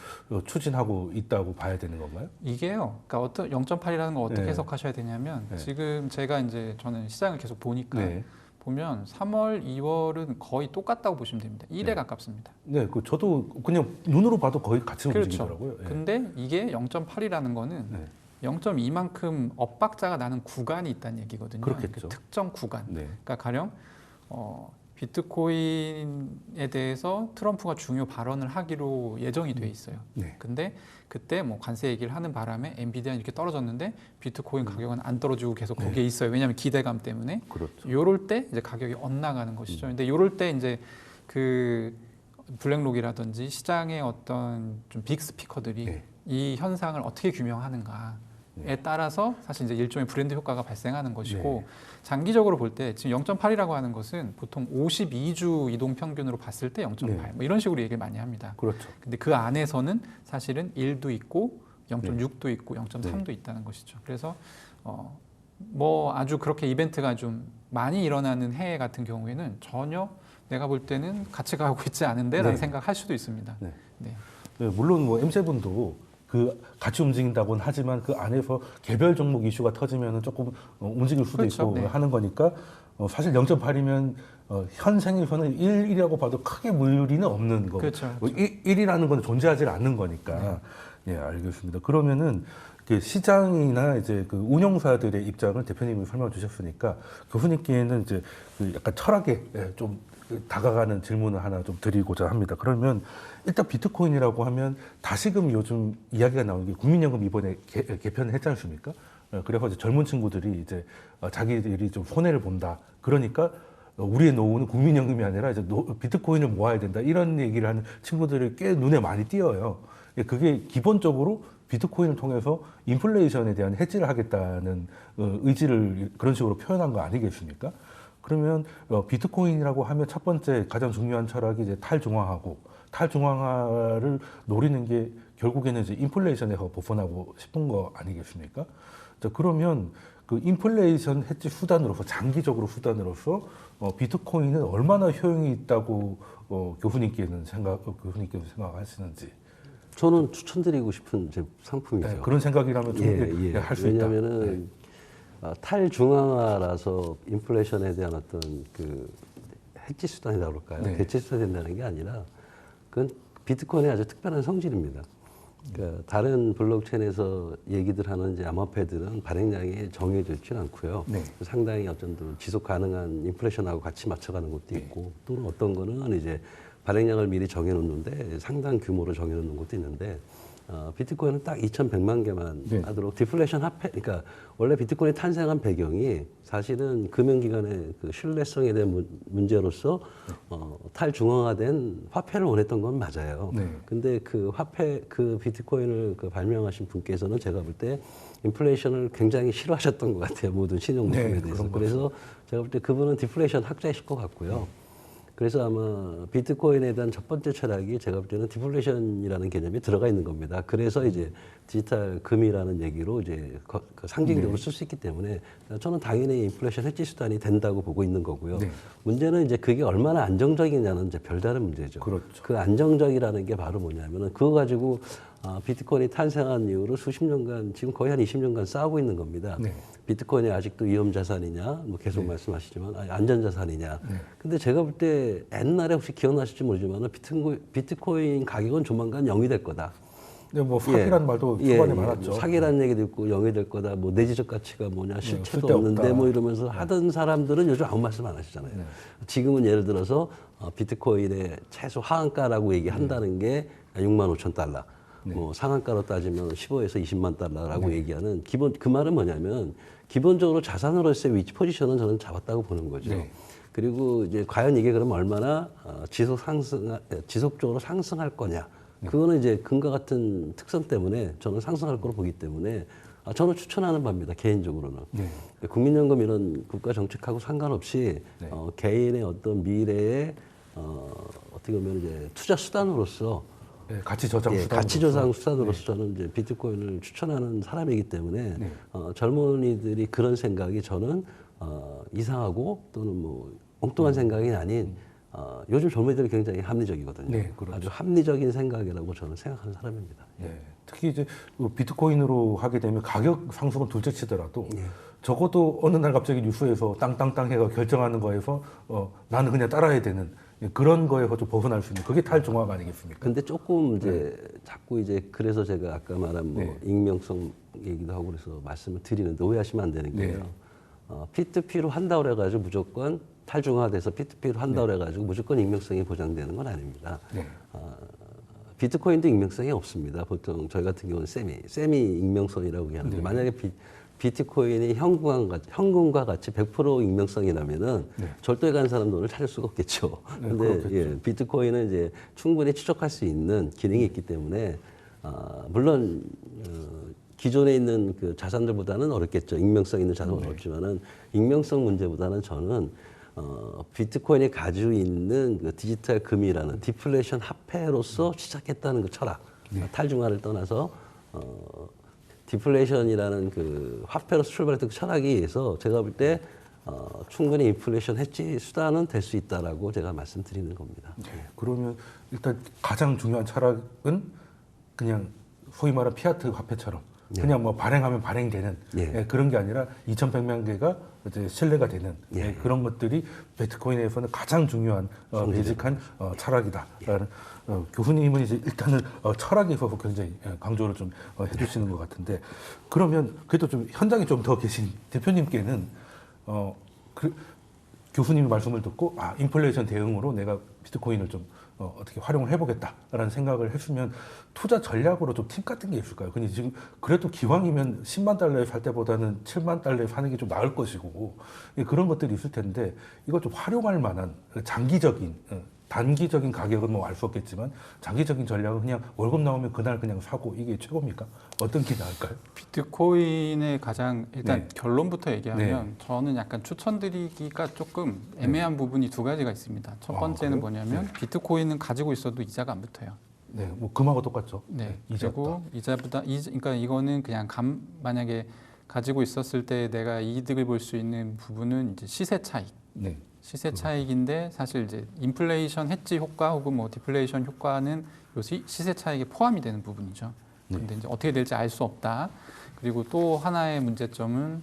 추진하고 있다고 봐야 되는 건가요? 이게요. 그러니까 어떤 0.8이라는 걸 어떻게 네. 해석하셔야 되냐면 네. 지금 제가 이제 저는 시장을 계속 보니까 네. 보면 3월, 2월은 거의 똑같다고 보시면 됩니다. 1에 네. 가깝습니다. 네, 저도 그냥 눈으로 봐도 거의 같이 그렇죠. 움직이더라고요. 예. 근데 이게 0.8이라는 거는 네. 0.2만큼 엇박자가 나는 구간이 있다는 얘기거든요. 그렇겠죠. 그 특정 구간. 네. 그러니까 가령 비트코인에 대해서 트럼프가 중요 발언을 하기로 예정이 돼 있어요. 네. 근데 그때 뭐 관세 얘기를 하는 바람에 엔비디아는 이렇게 떨어졌는데 비트코인 가격은 안 떨어지고 계속 거기에 있어요. 왜냐하면 기대감 때문에. 그렇죠. 요럴 때 이제 가격이 엇나가는 것이죠. 근데 요럴 때 이제 그 블랙록이라든지 시장의 어떤 좀 빅 스피커들이 네. 이 현상을 어떻게 규명하는가에 따라서 사실 이제 일종의 브랜드 효과가 발생하는 것이고 네. 장기적으로 볼 때 지금 0.8이라고 하는 것은 보통 52주 이동 평균으로 봤을 때 0.8 네. 뭐 이런 식으로 얘기를 많이 합니다. 그렇죠. 근데 그 안에서는 사실은 1도 있고 0.6도 있고 0.3도 네. 있다는 것이죠. 그래서 뭐 아주 그렇게 이벤트가 좀 많이 일어나는 해외 같은 경우에는 전혀 내가 볼 때는 같이 가고 있지 않은데라는 네. 생각할 수도 있습니다. 네. 네. 네, 물론 뭐 M7도 그 같이 움직인다고는 하지만 그 안에서 개별 종목 이슈가 터지면은 조금 움직일 수도 그렇죠. 있고 네. 하는 거니까 사실 0.8이면 현생에서는 1이라고 봐도 크게 무리는 없는 거고 그렇죠. 뭐 1이라는 건 존재하지 않는 거니까 네, 알겠습니다. 그러면은 그 시장이나 이제 그 운영사들의 입장을 대표님이 설명해 주셨으니까 교수님께는 이제 그 약간 철학에 좀 다가가는 질문을 하나 좀 드리고자 합니다. 그러면 일단 비트코인이라고 하면 다시금 요즘 이야기가 나오는 게 국민연금 이번에 개편을 했지 않습니까? 그래서 이제 젊은 친구들이 이제 자기들이 좀 손해를 본다. 그러니까 우리의 노후는 국민연금이 아니라 이제 비트코인을 모아야 된다. 이런 얘기를 하는 친구들이 꽤 눈에 많이 띄어요. 그게 기본적으로 비트코인을 통해서 인플레이션에 대한 해지를 하겠다는 의지를 그런 식으로 표현한 거 아니겠습니까? 그러면 비트코인이라고 하면 첫 번째 가장 중요한 철학이 이제 탈중앙화고 탈중앙화를 노리는 게 결국에는 이제 인플레이션에서 벗어나고 싶은 거 아니겠습니까? 자, 그러면 그 인플레이션 해지 수단으로서 장기적으로 수단으로서 비트코인은 얼마나 효용이 있다고 교수님께서 생각하시는지. 저는 추천드리고 싶은 상품이죠. 네, 그런 생각이라면 좀 할 수 있다. 왜냐하면은 탈중앙화라서 인플레이션에 대한 어떤 그 해지 수단이라고 그럴까요? 네. 대체 수단이 된다는 게 아니라 그건 비트코인의 아주 특별한 성질입니다. 그러니까 다른 블록체인에서 얘기들 하는 이제 암호화폐들은 발행량이 정해져 있지는 않고요. 네. 상당히 어떤 지속 가능한 인플레이션하고 같이 맞춰가는 것도 있고 또는 어떤 거는 이제 발행량을 미리 정해놓는데 상당 규모로 정해놓는 것도 있는데 비트코인은 딱 2,100만 개만 네. 하도록 디플레이션 화폐, 그러니까 원래 비트코인이 탄생한 배경이 사실은 금융기관의 그 신뢰성에 대한 문제로서 탈중앙화된 화폐를 원했던 건 맞아요. 네. 근데 그 화폐, 그 비트코인을 그 발명하신 분께서는 제가 볼 때 인플레이션을 굉장히 싫어하셨던 것 같아요. 모든 신용제품에 네, 대해서. 그런 그래서 제가 볼 때 그분은 디플레이션 학자이실 것 같고요. 그래서 아마 비트코인에 대한 첫 번째 철학이 제가 볼 때는 디플레이션이라는 개념이 들어가 있는 겁니다. 그래서 이제 디지털 금이라는 얘기로 이제 그 상징적으로 쓸 수 있기 때문에 저는 당연히 인플레이션 해지 수단이 된다고 보고 있는 거고요. 네. 문제는 이제 그게 얼마나 안정적이냐는 이제 별다른 문제죠. 그렇죠. 그 안정적이라는 게 바로 뭐냐면은 그거 가지고 비트코인이 탄생한 이후로 수십 년간 지금 거의 한 20년간 싸우고 있는 겁니다. 네. 비트코인이 아직도 위험 자산이냐, 뭐 계속 말씀하시지만 안전 자산이냐. 근데 제가 볼 때 옛날에 혹시 기억나실지 모르지만 비트코인 가격은 조만간 0이 될 거다. 근데 뭐 사기라는 말도 초반에 많았죠. 사기라는 얘기도 있고 0이 될 거다. 뭐 내지적 가치가 뭐냐, 실체도 쓸데없다. 없는데 뭐 이러면서 하던 사람들은 요즘 아무 말씀 안 하시잖아요. 지금은 예를 들어서 비트코인의 최소 하한가라고 얘기한다는 게 6만 5천 달러. 뭐 상한가로 따지면 15에서 20만 달러라고 얘기하는 그 말은 뭐냐면 기본적으로 자산으로서의 위치 포지션은 저는 잡았다고 보는 거죠. 네. 그리고 이제 과연 이게 그러면 얼마나 지속적으로 상승할 거냐. 그거는 이제 금과 같은 특성 때문에 저는 상승할 거로 보기 때문에 저는 추천하는 바입니다. 개인적으로는. 네. 국민연금 이런 국가 정책하고 상관없이 개인의 어떤 미래에 어떻게 보면 이제 투자 수단으로서 네, 가치 저장 수단. 가치 저장 수단으로서 저는 이제 비트코인을 추천하는 사람이기 때문에 젊은이들이 그런 생각이 저는 이상하고 또는 뭐 엉뚱한 생각이 아닌 요즘 젊은이들이 굉장히 합리적이거든요. 네, 그렇죠. 아주 합리적인 생각이라고 저는 생각하는 사람입니다. 네. 특히 이제 비트코인으로 하게 되면 가격 상승은 둘째치더라도 적어도 어느 날 갑자기 뉴스에서 땅땅땅 해가 결정하는 거에서 나는 그냥 따라야 되는 그런 거에서 좀 벗어날 수 있는 그게 탈중앙 아니겠습니까? 근데 조금 이제 자꾸 이제 그래서 제가 아까 말한 뭐 익명성 얘기도 하고 그래서 말씀을 드리는데 오해하시면 안 되는 게요. P2P로 한다고 그래가지고 무조건 탈중화돼서 P2P로 한다고 그래가지고 무조건 익명성이 보장되는 건 아닙니다. 비트코인도 익명성이 없습니다. 보통 저희 같은 경우는 세미 익명성이라고 얘기하는데 만약에 비트코인이 현금과 같이 100% 익명성이라면은 절도에 간 사람 돈을 찾을 수가 없겠죠. 그런데 비트코인은 이제 충분히 추적할 수 있는 기능이 있기 때문에 물론 기존에 있는 그 자산들보다는 어렵겠죠. 익명성 있는 자산은 어렵지만은 익명성 문제보다는 저는 비트코인이 가지고 있는 그 디지털 금이라는 디플레이션 화폐로서 시작했다는 그 철학, 탈중화를 떠나서 디플레이션이라는 그 화폐로서 출발했던 그 철학에 의해서 제가 볼 때 충분히 인플레이션 해지 수단은 될 수 있다라고 제가 말씀드리는 겁니다. 그러면 일단 가장 중요한 철학은 그냥 소위 말하는 피아트 화폐처럼 그냥 뭐 발행하면 발행되는 그런 게 아니라 2,100만 개가 이제 신뢰가 되는 그런 것들이 비트코인에서는 가장 중요한 베이직한 철학이다라는 교수님은 이제 일단은 철학에 있어서 굉장히 강조를 좀 해주시는 것 같은데 그러면 그래도 좀 현장에 좀 더 계신 대표님께는 교수님의 말씀을 듣고 인플레이션 대응으로 내가 비트코인을 좀 어떻게 활용을 해보겠다라는 생각을 했으면 투자 전략으로 좀 팁 같은 게 있을까요? 근데 지금 그래도 기왕이면 10만 달러에 살 때보다는 7만 달러에 사는 게 좀 나을 것이고 그런 것들이 있을 텐데 이걸 좀 활용할 만한 장기적인 단기적인 가격은 뭐 알 수 없겠지만 장기적인 전략은 그냥 월급 나오면 그날 그냥 사고 이게 최고입니까? 어떤 게 나을까요? 비트코인의 가장 일단 결론부터 얘기하면 저는 약간 추천드리기가 조금 애매한 부분이 두 가지가 있습니다. 첫 번째는 뭐냐면 비트코인은 가지고 있어도 이자가 안 붙어요. 네, 뭐 금하고 똑같죠. 그리고 이자보다 그러니까 이거는 그냥 만약에 가지고 있었을 때 내가 이득을 볼 수 있는 부분은 이제 시세 차익. 시세 차익인데 사실 이제 인플레이션 해지 효과 혹은 뭐 디플레이션 효과는 요 시세 차익에 포함이 되는 부분이죠. 근데 이제 어떻게 될지 알 수 없다. 그리고 또 하나의 문제점은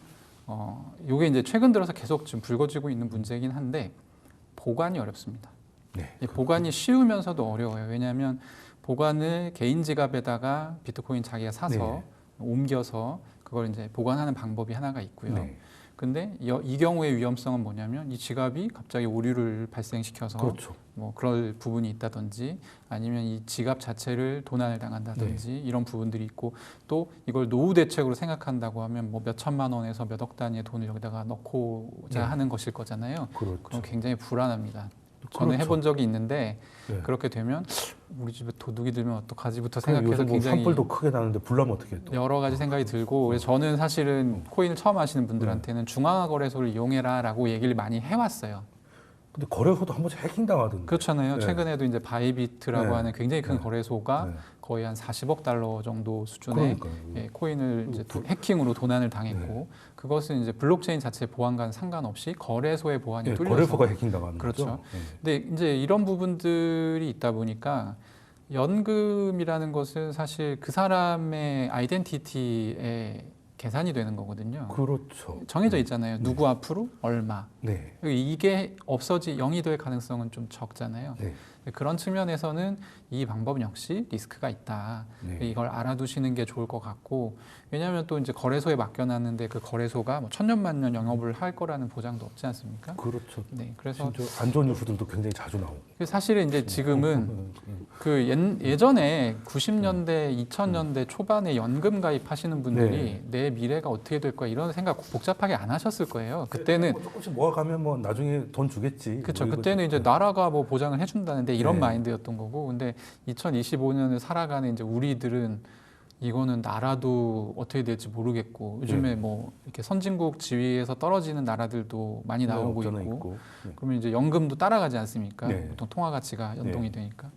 요게 이제 최근 들어서 계속 좀 불거지고 있는 문제이긴 한데 보관이 어렵습니다. 보관이 쉬우면서도 어려워요. 왜냐하면 보관을 개인 지갑에다가 비트코인 자기가 사서 옮겨서 그걸 이제 보관하는 방법이 하나가 있고요. 근데 이 경우의 위험성은 뭐냐면 이 지갑이 갑자기 오류를 발생시켜서 뭐 그럴 부분이 있다든지 아니면 이 지갑 자체를 도난을 당한다든지 이런 부분들이 있고 또 이걸 노후 대책으로 생각한다고 하면 뭐 몇 천만 원에서 몇 억 단위의 돈을 여기다가 넣고자 하는 것일 거잖아요. 그럼 굉장히 불안합니다. 저는 해본 적이 있는데 그렇게 되면 우리 집에 도둑이 들면 어떡하지부터 생각해서 뭐 굉장히 산불도 크게 나는데 불나면 어떻게 또 여러 가지 생각이 들고 그래서 저는 사실은 코인을 처음 하시는 분들한테는 중앙화 거래소를 이용해라라고 얘기를 많이 해왔어요. 근데 거래소도 한 번씩 해킹 당하던데. 그렇잖아요. 네. 최근에도 이제 바이비트라고 네. 하는 굉장히 큰 네. 거래소가 네. 거의 한 40억 달러 정도 수준의 그러니까요. 코인을 이제 해킹으로 도난을 당했고 그것은 이제 블록체인 자체 보안과는 상관없이 거래소의 보안이 네, 뚫려서 거래소가 해킹 당하는 그렇죠. 거죠. 네. 근데 이제 이런 부분들이 있다 보니까 연금이라는 것은 사실 그 사람의 아이덴티티에 계산이 되는 거거든요. 그렇죠. 정해져 있잖아요. 누구 앞으로 얼마. 네. 이게 없어지 0이 될 가능성은 좀 적잖아요. 네. 그런 측면에서는 이 방법 역시 리스크가 있다. 네. 이걸 알아두시는 게 좋을 것 같고, 왜냐하면 또 이제 거래소에 맡겨놨는데 그 거래소가 뭐 천년만년 영업을 할 거라는 보장도 없지 않습니까? 그렇죠. 네, 그래서 심지어 안 좋은 뉴스들도 굉장히 자주 나오고. 사실은 이제 지금은 그 예전에 90년대, 2000년대 초반에 연금 가입하시는 분들이 내 미래가 어떻게 될 거야 이런 생각 복잡하게 안 하셨을 거예요. 그때는 뭐 조금씩 모아가면 뭐 나중에 돈 주겠지. 그렇죠. 뭐 그때는 이제 이거죠. 나라가 뭐 보장을 해준다는데 이런 네. 마인드였던 거고, 근데 2025년을 살아가는 이제 우리들은 이거는 나라도 어떻게 될지 모르겠고, 요즘에 뭐 이렇게 선진국 지위에서 떨어지는 나라들도 많이 나오고 네, 없잖아 있고, 네. 그러면 이제 연금도 따라가지 않습니까? 네. 보통 통화 가치가 연동이 되니까.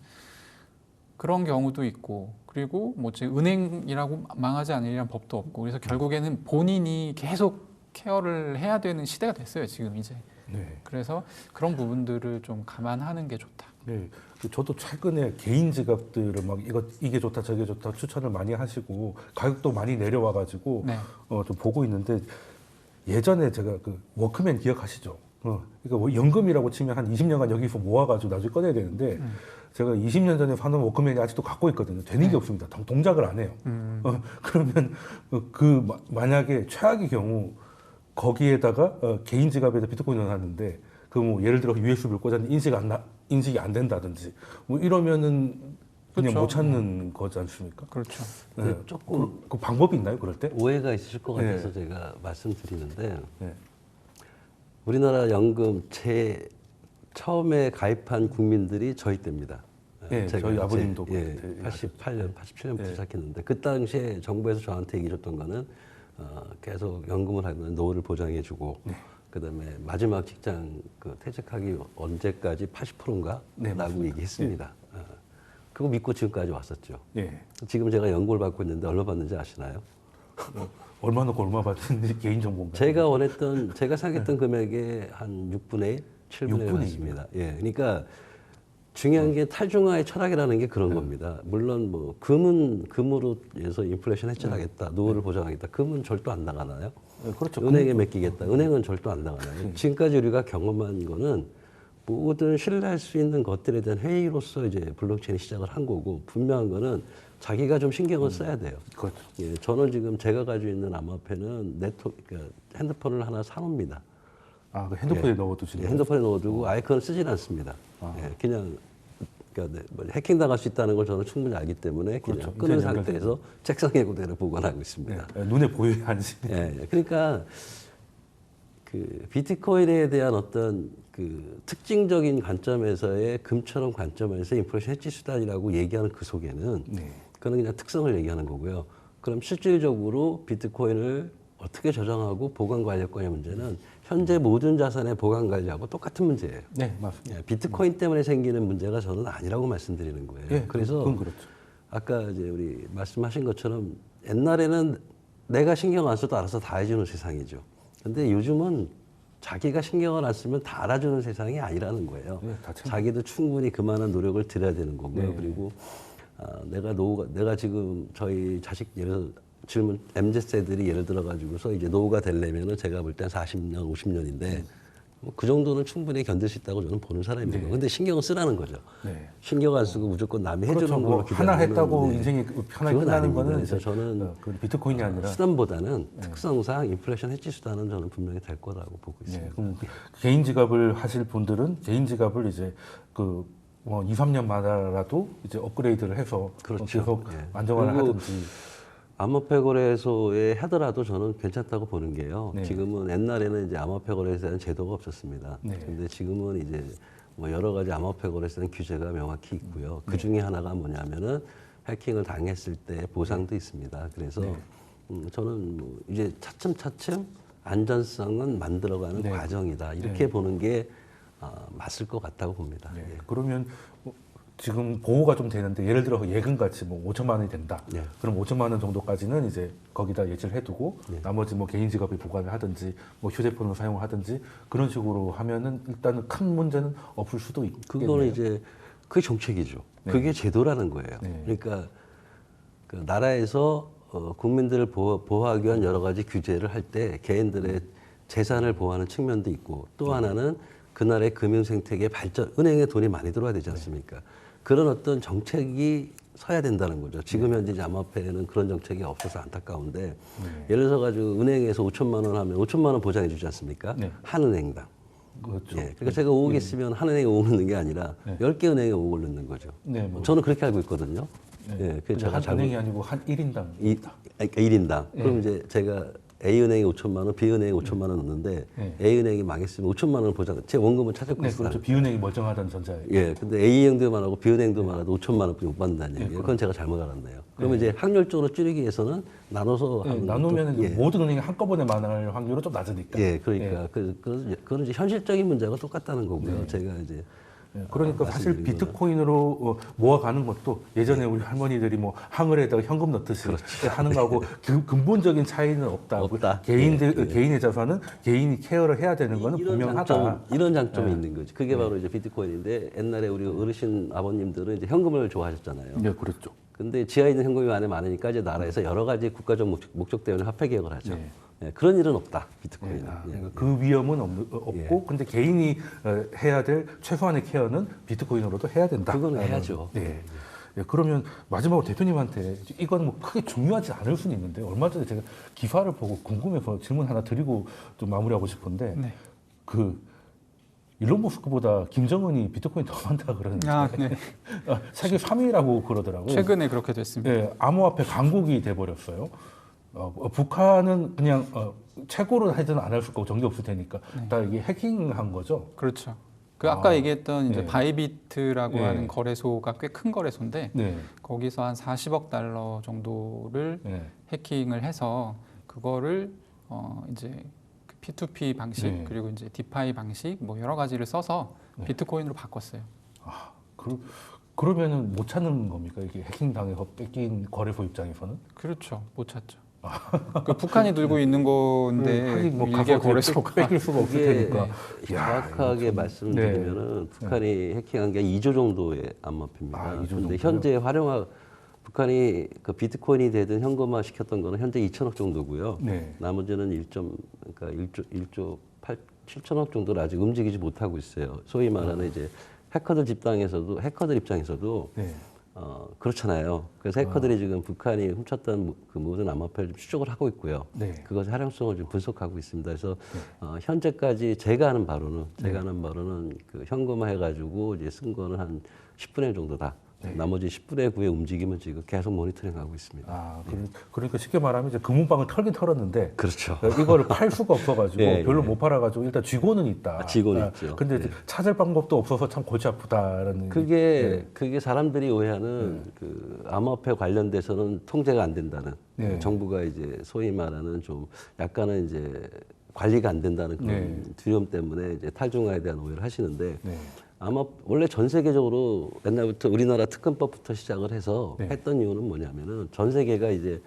그런 경우도 있고, 그리고 뭐 지금 은행이라고 망하지 않으리란 법도 없고, 그래서 결국에는 본인이 계속 케어를 해야 되는 시대가 됐어요, 지금 이제. 네. 그래서 그런 부분들을 좀 감안하는 게 좋다. 네. 저도 최근에 개인 지갑들을 막 이게 좋다 저게 좋다 추천을 많이 하시고 가격도 많이 내려와가지고 네. 좀 보고 있는데 예전에 제가 그 워크맨 기억하시죠? 그러니까 뭐 연금이라고 치면 한 20년간 여기서 모아가지고 나중에 꺼내야 되는데 제가 20년 전에 사는 워크맨이 아직도 갖고 있거든요. 되는 게 없습니다. 동작을 안 해요. 그러면 만약에 최악의 경우 거기에다가 개인 지갑에다 비트코인을 넣었는데 그 뭐 예를 들어 USB를 꽂았는데 인식이 안 된다든지 뭐 이러면은 그냥 그렇죠. 못 찾는 거지 않습니까? 그렇죠. 네. 조금 그 방법이 있나요 그럴 때? 오해가 있으실 것 같아서 네. 제가 말씀드리는데 네. 우리나라 연금 처음에 가입한 국민들이 저희 때입니다. 네, 저희 아버님도 예, 그때 88년, 87년부터 네. 시작했는데 그 당시에 정부에서 저한테 얘기 줬던 거는 계속 연금을 하면 노후를 보장해주고 그다음에 마지막 직장 퇴직하기 언제까지 80%인가 네, 라고 맞습니다. 얘기했습니다. 그거 믿고 지금까지 왔었죠. 예. 지금 제가 연금을 받고 있는데 얼마 받는지 아시나요? 얼마 넣고 얼마 받는지 개인 정보인가요? 제가 생각했던 금액의 한 6분의 1, 7분의 1 6분의 맞습니다. 예, 그러니까 중요한 게 탈중화의 철학이라는 게 그런 겁니다. 물론 뭐 금으로 해서 인플레이션 해결하겠다, 노후를 보장하겠다. 금은 절도 안 나가나요? 네, 그렇죠. 은행에 맡기겠다. 은행은 절도 안 나가나요? 지금까지 우리가 경험한 거는 모든 신뢰할 수 있는 것들에 대한 회의로서 이제 블록체인이 시작을 한 거고 분명한 거는 자기가 좀 신경을 써야 돼요. 그렇죠. 예, 저는 지금 제가 가지고 있는 암호화폐는 그러니까 핸드폰을 하나 사놓습니다. 그 핸드폰에 넣어두시는 거예요? 핸드폰에 넣어두고 아이콘을 쓰진 않습니다. 예, 그냥 그러니까 뭐 해킹 당할 수 있다는 걸 저는 충분히 알기 때문에 그냥 그렇죠. 끄는 인터넷 상태에서 책상에 그대로 보관하고 있습니다. 네, 눈에 보여야지. 예, 그러니까 그 비트코인에 대한 어떤 그 특징적인 관점에서의 금처럼 관점에서 인플레이션 해지 수단이라고 얘기하는 그 속에는 네. 그건 그냥 특성을 얘기하는 거고요. 그럼 실질적으로 비트코인을 어떻게 저장하고 보관 관리할 거냐 문제는 현재 모든 자산의 보관 관리하고 똑같은 문제예요. 네, 맞습니다. 예, 비트코인 때문에 생기는 문제가 저는 아니라고 말씀드리는 거예요. 예, 그래서 그건 그렇죠. 아까 이제 우리 말씀하신 것처럼 옛날에는 내가 신경 안 써도 알아서 다 해주는 세상이죠. 근데 요즘은 자기가 신경을 안 쓰면 다 알아주는 세상이 아니라는 거예요. 네, 다 참- 자기도 충분히 그만한 노력을 들여야 되는 거고요. 네. 그리고 내가 지금 저희 자식 예를 들어 질문 MZ세들이 예를 들어 가지고서 이제 노후가 되려면은 제가 볼 땐 40년, 50년인데 뭐 그 정도는 충분히 견딜 수 있다고 저는 보는 사람이에요. 네. 근데 신경을 쓰라는 거죠. 네. 신경 안 쓰고 무조건 남이 해주는 그렇죠. 걸로 뭐 하나 기대하면은, 했다고 네. 인생이 편하게 그건 끝나는 아닙니다. 거는 그래서 이제 저는 그 비트코인이 아니라 수단보다는 특성상 인플레이션 해지 수단은 저는 분명히 될 거라고 보고 있습니다. 네, 그럼 개인 지갑을 하실 분들은 개인 지갑을 이제 2, 3년마다라도 이제 업그레이드를 해서 그렇죠. 계속 예. 안정화를 그리고 하든지. 암호화폐 거래소에 하더라도 저는 괜찮다고 보는 게요. 네. 지금은 옛날에는 이제 암호화폐 거래소에 대한 제도가 없었습니다. 네. 근데 지금은 이제 뭐 여러 가지 암호화폐 거래소에 대한 규제가 명확히 있고요. 그 중에 하나가 뭐냐면은 해킹을 당했을 때 보상도 있습니다. 그래서 저는 뭐 이제 차츰차츰 안전성은 만들어가는 네. 과정이다. 이렇게 보는 게 맞을 것 같다고 봅니다. 네. 예. 그러면 지금 보호가 좀 되는데 예를 들어 예금같이 뭐 5천만 원이 된다. 네. 그럼 5천만 원 정도까지는 이제 거기다 예치를 해두고 나머지 뭐 개인 지갑에 보관을 하든지 뭐 휴대폰을 사용을 하든지 그런 식으로 하면은 일단은 큰 문제는 없을 수도 있겠네요. 그거는 이제 그게 정책이죠. 네. 그게 제도라는 거예요. 네. 그러니까 그 나라에서 국민들을 보호하기 위한 여러 가지 규제를 할 때 개인들의 재산을 보호하는 측면도 있고 또 하나는 그 나라의 금융 생태계 발전, 은행에 돈이 많이 들어와야 되지 않습니까? 그런 어떤 정책이 서야 된다는 거죠. 지금 현재 이제 암호화폐에는 그런 정책이 없어서 안타까운데 예를 들어 가지고 은행에서 5천만 원 하면 5천만 원 보장해 주지 않습니까? 네. 한 은행당. 그렇죠. 예, 그러니까 제가 5억 있으면 한 은행에 5억 넣는 게 아니라 네. 10개 은행에 5억을 넣는 거죠. 네, 뭐. 저는 그렇게 알고 있거든요. 네. 예, 근데 그래서 제가 한 잘못 은행이 아니고 한 1인당. 그러니까 1인당. 그럼 이제 제가 A은행에 5천만 원, B은행에 5천만 원 넣는데 네. A은행이 망했으면 5천만 원을 보장, 제 원금은 찾을 네, 것이다. 그렇죠. 비은행이 멀쩡하던 전자에. 예, 근데 A은행도만 하고 B은행도만 하도 5천만 원뿐이 못 받는다는 네, 얘기예요. 그건 제가 잘못 알았네요. 그러면 이제 확률적으로 줄이기 위해서는 나눠서 네, 하면 나누면 또- 예. 모든 은행이 한꺼번에 만날 확률은 좀 낮으니까. 예, 그러니까 그건 이제 현실적인 문제가 똑같다는 거고요. 네. 제가 이제 예, 그러니까 사실 말씀드린 비트코인으로 모아가는 것도 예전에 우리 할머니들이 뭐 항을에다가 현금 넣듯이 하는 거하고 근본적인 차이는 없다. 없다. 개인의 자산은 개인이 케어를 해야 되는 거는 분명하다. 이런 장점이 있는 거지. 그게 바로 이제 비트코인인데 옛날에 우리 어르신 아버님들은 이제 현금을 좋아하셨잖아요. 네, 그렇죠. 근데 지하에 있는 현금이 안에 많으니까 이제 나라에서 여러 가지 국가적 목적 때문에 화폐 개혁을 하죠. 네. 예, 그런 일은 없다. 비트코인은. 그러니까 그 위험은 없고, 근데 개인이 해야 될 최소한의 케어는 비트코인으로도 해야 된다. 그건 해야죠. 네. 예, 그러면 마지막으로 대표님한테 이건 뭐 크게 중요하지 않을 수는 있는데 얼마 전에 제가 기사를 보고 궁금해서 질문 하나 드리고 좀 마무리하고 싶은데 네. 그 일론 머스크보다 김정은이 비트코인 더 많다 그러는데 네. 세계 3위라고 그러더라고요. 최근에 그렇게 됐습니다. 예, 암호화폐 강국이 돼버렸어요. 북한은 그냥 최고로 하여튼 안 할 수 없고 정리 없을 테니까 다 이게 해킹한 거죠. 그렇죠. 그 아까 얘기했던 이제 네. 바이비트라고 네. 하는 거래소가 꽤 큰 거래소인데 네. 거기서 한 40억 달러 정도를 네. 해킹을 해서 그거를 이제 그 P2P 방식 네. 그리고 이제 디파이 방식 뭐 여러 가지를 써서 비트코인으로 바꿨어요. 그러면은 못 찾는 겁니까? 이게 해킹 당해서 뺏긴 거래소 입장에서는? 그렇죠. 못 찾죠. 그 북한이 들고 있는 건데 하긴 뭐 일개 가서 거래소가 뺏길 수가 없을 이게 테니까. 정확하게 말씀드리면은 북한이 해킹한 게 2조 정도의 암호화폐입니다. 아, 2조 그런데 정도요? 현재 북한이 그 비트코인이 되든 현금화 시켰던 거는 현재 2천억 정도고요. 네. 나머지는 그러니까 1조 7천억 정도를 아직 움직이지 못하고 있어요. 소위 말하는 이제 해커들 입장에서도 네. 그렇잖아요. 그래서 해커들이 지금 북한이 훔쳤던 그 모든 암호화폐를 좀 추적을 하고 있고요. 네. 그것의 활용성을 좀 분석하고 있습니다. 그래서 현재까지 제가 아는 바로는 그 현금화해가지고 이제 쓴 거는 한 10분의 1 정도다. 나머지 10분의 9의 움직임은 지금 계속 모니터링하고 있습니다. 아, 그러니까 쉽게 말하면 이제 금은방을 털긴 털었는데 그렇죠. 이거를 팔 수가 없어가지고 예, 별로 예. 못 팔아가지고 일단 쥐고는 있다. 쥐고는 아, 있죠. 근데 예. 찾을 방법도 없어서 참 골치 아프다라는. 그게 사람들이 오해하는 그 암호화폐 관련돼서는 통제가 안 된다는 네. 정부가 이제 소위 말하는 좀 약간은 이제 관리가 안 된다는 그런 네. 두려움 때문에 이제 탈중화에 대한 오해를 하시는데 네. 아마 원래 전 세계적으로 옛날부터 우리나라 특검법부터 시작을 해서 네. 했던 이유는 뭐냐면은 전 세계가 이제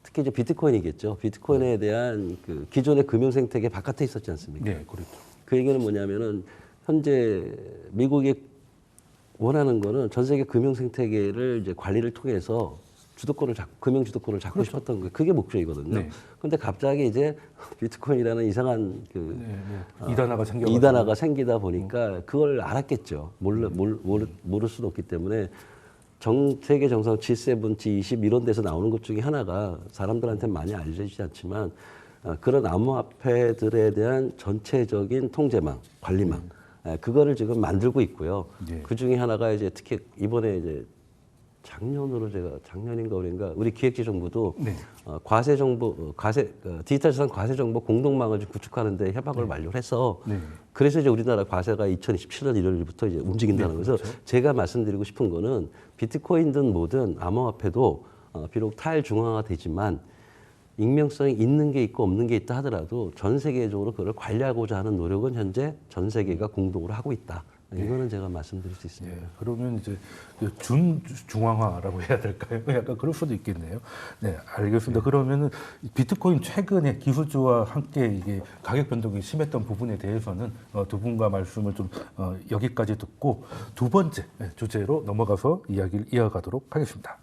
특히 이제 비트코인이겠죠. 비트코인에 대한 그 기존의 금융 생태계 바깥에 있었지 않습니까? 네, 그렇죠. 그 얘기는 뭐냐면은 현재 미국이 원하는 거는 전 세계 금융 생태계를 이제 관리를 통해서 금융 주도권을 잡고 싶었던 거예요. 그게 목적이거든요. 네. 근데 갑자기 이제 비트코인이라는 이상한 그 이단화가 생기다 보니까 그걸 알았겠죠. 모를 수도 없기 때문에 세계 정상 G7, G20 이런 데서 나오는 것 중에 하나가 사람들한테 많이 알려지지 않지만 그런 암호화폐들에 대한 전체적인 통제망, 관리망 그거를 지금 만들고 있고요. 네. 그 중에 하나가 이제 특히 이번에 이제 작년인가 올해인가 우리 기획재정부도 네. 디지털 자산 과세 정보 공동망을 좀 구축하는데 협약을 완료를 해서 네. 그래서 이제 우리나라 과세가 2027년 1월부터 이제 움직인다는 네, 거죠. 그렇죠. 제가 말씀드리고 싶은 거는 비트코인든 뭐든 암호화폐도 비록 탈중앙화되지만 익명성이 있는 게 있고 없는 게 있다 하더라도 전 세계적으로 그걸 관리하고자 하는 노력은 현재 전 세계가 공동으로 하고 있다. 이거는 제가 말씀드릴 수 있습니다. 예, 그러면 이제 중앙화라고 해야 될까요? 약간 그럴 수도 있겠네요. 네, 알겠습니다. 그러면은 비트코인 최근에 기술주와 함께 이게 가격 변동이 심했던 부분에 대해서는 두 분과 말씀을 좀 여기까지 듣고 두 번째 주제로 넘어가서 이야기를 이어가도록 하겠습니다.